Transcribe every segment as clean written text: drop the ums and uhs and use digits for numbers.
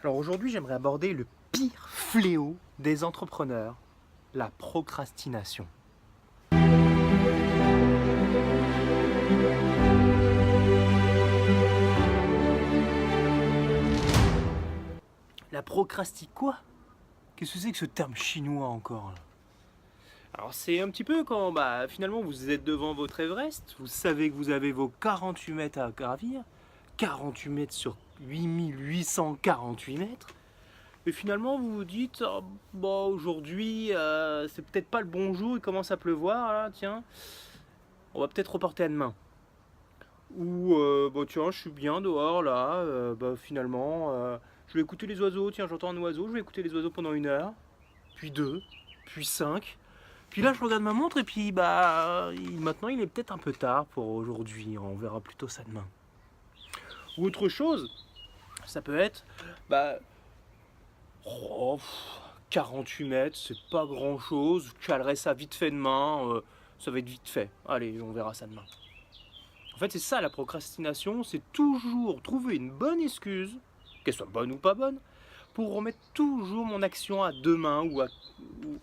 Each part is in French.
Alors aujourd'hui, j'aimerais aborder le pire fléau des entrepreneurs, la procrastination. La procrastination quoi? Qu'est-ce que c'est que ce terme chinois encore là? Alors c'est un petit peu quand finalement vous êtes devant votre Everest, vous savez que vous avez vos 48 mètres à gravir, 48 mètres sur 8848 mètres. Et finalement, vous vous dites, oh, bon, aujourd'hui, c'est peut-être pas le bon jour, il commence à pleuvoir, là, tiens, on va peut-être reporter à demain. Ou, tiens, je suis bien dehors, là, finalement, je vais écouter les oiseaux, tiens, j'entends un oiseau, je vais écouter les oiseaux pendant 1 heure, puis 2, puis 5. Puis là, je regarde ma montre, et puis, maintenant, il est peut-être un peu tard pour aujourd'hui, on verra plutôt ça demain. Ou autre chose, ça peut être, bah, oh, 48 mètres, c'est pas grand chose. Je calerai ça vite fait demain. Ça va être vite fait. Allez, on verra ça demain. En fait, c'est ça la procrastination, c'est toujours trouver une bonne excuse, qu'elle soit bonne ou pas bonne, pour remettre toujours mon action à demain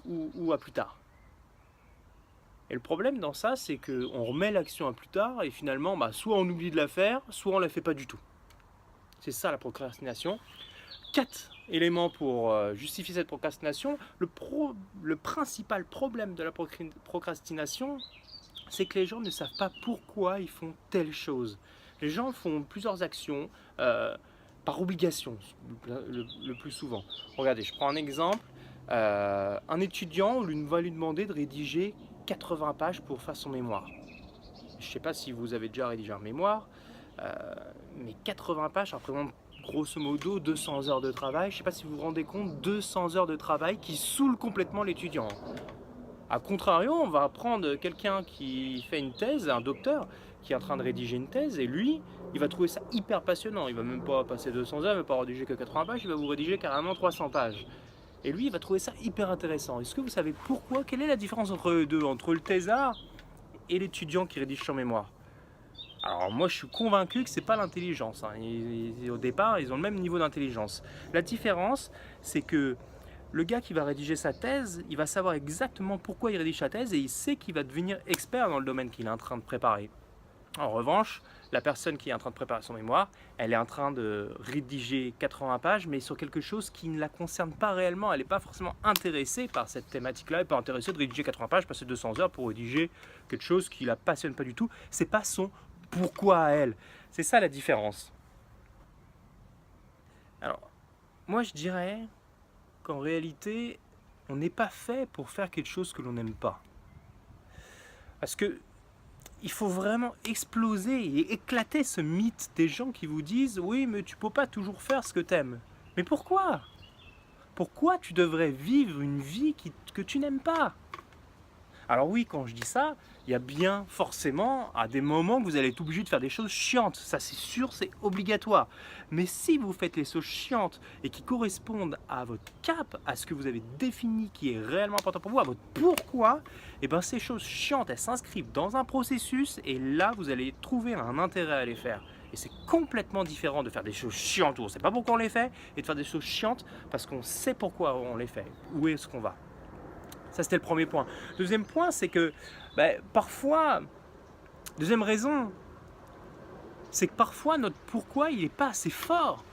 ou à plus tard. Et le problème dans ça, c'est qu'on remet l'action à plus tard et finalement, soit on oublie de la faire, soit on la fait pas du tout. C'est ça la procrastination. 4 éléments pour justifier cette procrastination. Le principal problème de la procrastination, c'est que les gens ne savent pas pourquoi ils font telle chose. Les gens font plusieurs actions par obligation, le plus souvent. Regardez, je prends un exemple. Un étudiant, on va lui demander de rédiger 80 pages pour faire son mémoire. Je ne sais pas si vous avez déjà rédigé un mémoire, mais 80 pages, ça représente grosso modo 200 heures de travail. Je ne sais pas si vous vous rendez compte, 200 heures de travail qui saoulent complètement l'étudiant. A contrario, on va prendre quelqu'un qui fait une thèse, un docteur qui est en train de rédiger une thèse, et lui, il va trouver ça hyper passionnant. Il va même pas passer 200 heures, il ne va pas rédiger que 80 pages, il va vous rédiger carrément 300 pages. Et lui, il va trouver ça hyper intéressant. Est-ce que vous savez pourquoi? Quelle est la différence entre les deux, entre le thésard et l'étudiant qui rédige son mémoire? Alors moi je suis convaincu que c'est pas l'intelligence, hein. Au départ ils ont le même niveau d'intelligence. La différence c'est que le gars qui va rédiger sa thèse, il va savoir exactement pourquoi il rédige sa thèse et il sait qu'il va devenir expert dans le domaine qu'il est en train de préparer. En revanche, la personne qui est en train de préparer son mémoire, elle est en train de rédiger 80 pages, mais sur quelque chose qui ne la concerne pas réellement. Elle n'est pas forcément intéressée par cette thématique-là, elle n'est pas intéressée de rédiger 80 pages, passer 200 heures pour rédiger quelque chose qui ne la passionne pas du tout. C'est pas son pourquoi à elle. C'est ça la différence. Alors, moi je dirais qu'en réalité, on n'est pas fait pour faire quelque chose que l'on n'aime pas. Parce que il faut vraiment exploser et éclater ce mythe des gens qui vous disent « Oui, mais tu peux pas toujours faire ce que tu aimes. » Mais pourquoi? Pourquoi tu devrais vivre une vie que tu n'aimes pas? Alors oui, quand je dis ça, il y a bien forcément à des moments que vous allez être obligé de faire des choses chiantes. Ça c'est sûr, c'est obligatoire. Mais si vous faites les choses chiantes et qui correspondent à votre cap, à ce que vous avez défini qui est réellement important pour vous, à votre pourquoi, et bien ces choses chiantes, elles s'inscrivent dans un processus et là vous allez trouver un intérêt à les faire. Et c'est complètement différent de faire des choses chiantes où on ne sait pas pourquoi on les fait et de faire des choses chiantes parce qu'on sait pourquoi on les fait, où est-ce qu'on va. Ça, c'était le premier point. Deuxième point, c'est que parfois, deuxième raison, c'est que parfois notre pourquoi, il n'est pas assez fort.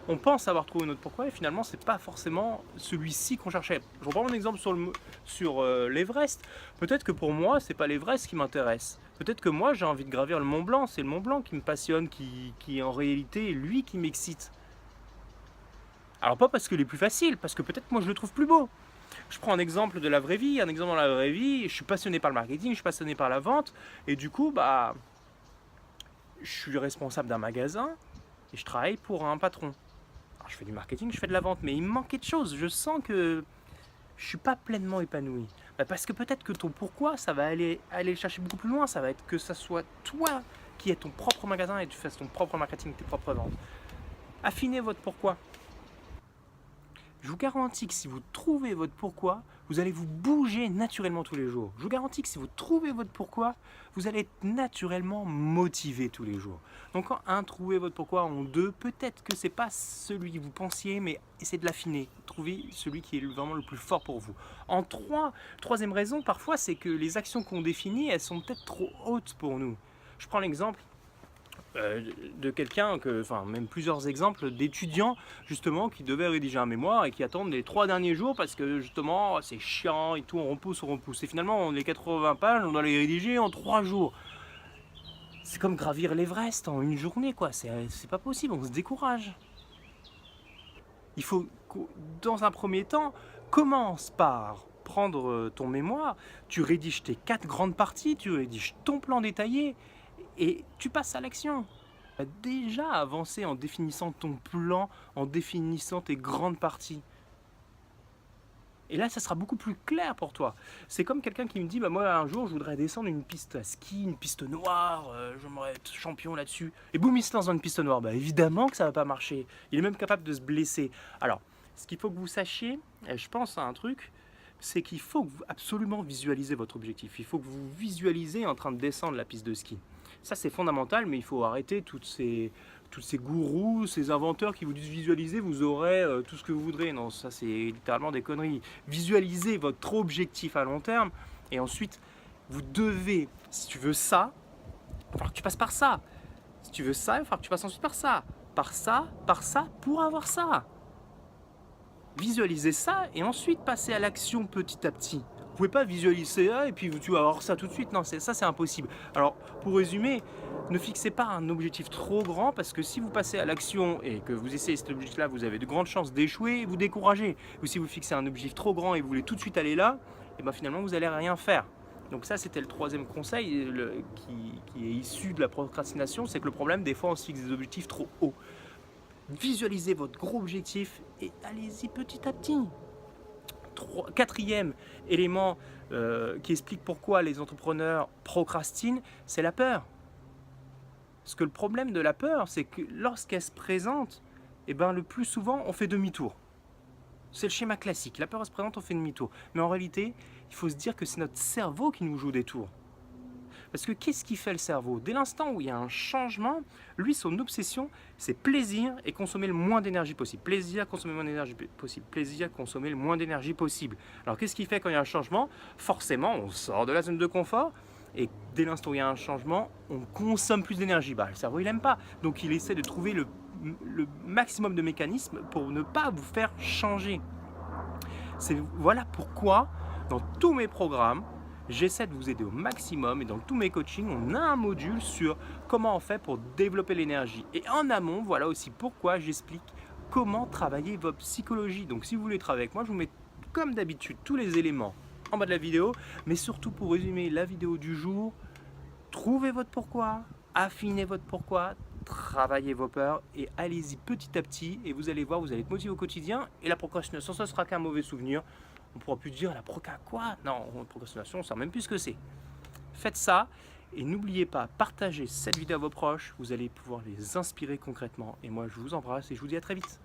On pense avoir trouvé notre pourquoi et finalement, ce n'est pas forcément celui-ci qu'on cherchait. Je reprends mon exemple sur l'Everest. Peut-être que pour moi, ce n'est pas l'Everest qui m'intéresse. Peut-être que moi, j'ai envie de gravir le Mont Blanc. C'est le Mont Blanc qui me passionne, qui en réalité est lui qui m'excite. Alors pas parce qu'il est plus facile, parce que peut-être moi, je le trouve plus beau. Je prends un exemple de la vraie vie, un exemple dans la vraie vie, je suis passionné par le marketing, je suis passionné par la vente, et du coup, je suis responsable d'un magasin, et je travaille pour un patron. Alors, je fais du marketing, je fais de la vente, mais il me manquait de choses, je sens que je ne suis pas pleinement épanoui. Parce que peut-être que ton pourquoi, ça va aller chercher beaucoup plus loin, ça va être que ça soit toi qui aies ton propre magasin et tu fasses ton propre marketing, tes propres ventes. Affinez votre pourquoi. Je vous garantis que si vous trouvez votre pourquoi, vous allez vous bouger naturellement tous les jours. Je vous garantis que si vous trouvez votre pourquoi, vous allez être naturellement motivé tous les jours. Donc en 1, trouvez votre pourquoi. En 2, peut-être que ce n'est pas celui que vous pensiez, mais essayez de l'affiner. Trouvez celui qui est vraiment le plus fort pour vous. En 3, troisième raison, parfois, c'est que les actions qu'on définit, elles sont peut-être trop hautes pour nous. Je prends l'exemple de quelqu'un, enfin même plusieurs exemples d'étudiants justement qui devaient rédiger un mémoire et qui attendent les 3 derniers jours parce que justement c'est chiant et tout, on repousse. Et finalement les 80 pages, on doit les rédiger en 3 jours. C'est comme gravir l'Everest en une journée, quoi. C'est pas possible, on se décourage. Il faut, dans un premier temps, commence par prendre ton mémoire, tu rédiges tes 4 grandes parties, tu rédiges ton plan détaillé, et tu passes à l'action. Tu as déjà avancé en définissant ton plan, en définissant tes grandes parties. Et là, ça sera beaucoup plus clair pour toi. C'est comme quelqu'un qui me dit, bah, moi un jour je voudrais descendre une piste à ski, une piste noire, j'aimerais être champion là-dessus. Et boum, il se lance dans une piste noire. Bah, évidemment que ça ne va pas marcher. Il est même capable de se blesser. Alors, ce qu'il faut que vous sachiez, et je pense à un truc, c'est qu'il faut que vous absolument visualiser votre objectif. Il faut que vous visualisez en train de descendre la piste de ski. Ça, c'est fondamental, mais il faut arrêter toutes ces gourous, ces inventeurs qui vous disent visualiser, vous aurez tout ce que vous voudrez. Non, ça, c'est littéralement des conneries. Visualisez votre objectif à long terme et ensuite, vous devez, si tu veux ça, il va falloir que tu passes par ça. Si tu veux ça, il va falloir que tu passes ensuite par ça, pour avoir ça. Visualisez ça et ensuite passer à l'action petit à petit. Vous pouvez pas visualiser ça et puis tu vas avoir ça tout de suite. Non, ça c'est impossible. Alors pour résumer, ne fixez pas un objectif trop grand parce que si vous passez à l'action et que vous essayez cet objectif-là, vous avez de grandes chances d'échouer et vous décourager. Ou si vous fixez un objectif trop grand et vous voulez tout de suite aller là, et ben finalement vous n'allez rien faire. Donc ça c'était le 3e conseil qui est issu de la procrastination, c'est que le problème des fois on se fixe des objectifs trop hauts. Visualisez votre gros objectif et allez-y petit à petit. 4e élément qui explique pourquoi les entrepreneurs procrastinent, c'est la peur. Parce que le problème de la peur, c'est que lorsqu'elle se présente, eh ben, le plus souvent, on fait demi-tour. C'est le schéma classique. La peur se présente, on fait demi-tour. Mais en réalité, il faut se dire que c'est notre cerveau qui nous joue des tours. Parce que qu'est-ce qui fait le cerveau? Dès l'instant où il y a un changement, lui, son obsession, c'est plaisir et consommer le moins d'énergie possible. Plaisir, consommer le moins d'énergie possible. Plaisir, consommer le moins d'énergie possible. Alors, qu'est-ce qui fait quand il y a un changement? Forcément, on sort de la zone de confort. Et dès l'instant où il y a un changement, on consomme plus d'énergie. Bah, le cerveau, il n'aime pas. Donc, il essaie de trouver le maximum de mécanismes pour ne pas vous faire changer. Voilà pourquoi, dans tous mes programmes, j'essaie de vous aider au maximum et dans tous mes coachings, on a un module sur comment on fait pour développer l'énergie. Et en amont, voilà aussi pourquoi j'explique comment travailler votre psychologie. Donc si vous voulez travailler avec moi, je vous mets comme d'habitude tous les éléments en bas de la vidéo. Mais surtout pour résumer la vidéo du jour, trouvez votre pourquoi, affinez votre pourquoi, travaillez vos peurs et allez-y petit à petit et vous allez voir, vous allez être motivé au quotidien et la procrastination, ça ne sera qu'un mauvais souvenir. On ne pourra plus dire la proca quoi? Non, la procrastination, on ne sait même plus ce que c'est. Faites ça et n'oubliez pas, partagez cette vidéo à vos proches, vous allez pouvoir les inspirer concrètement. Et moi, je vous embrasse et je vous dis à très vite.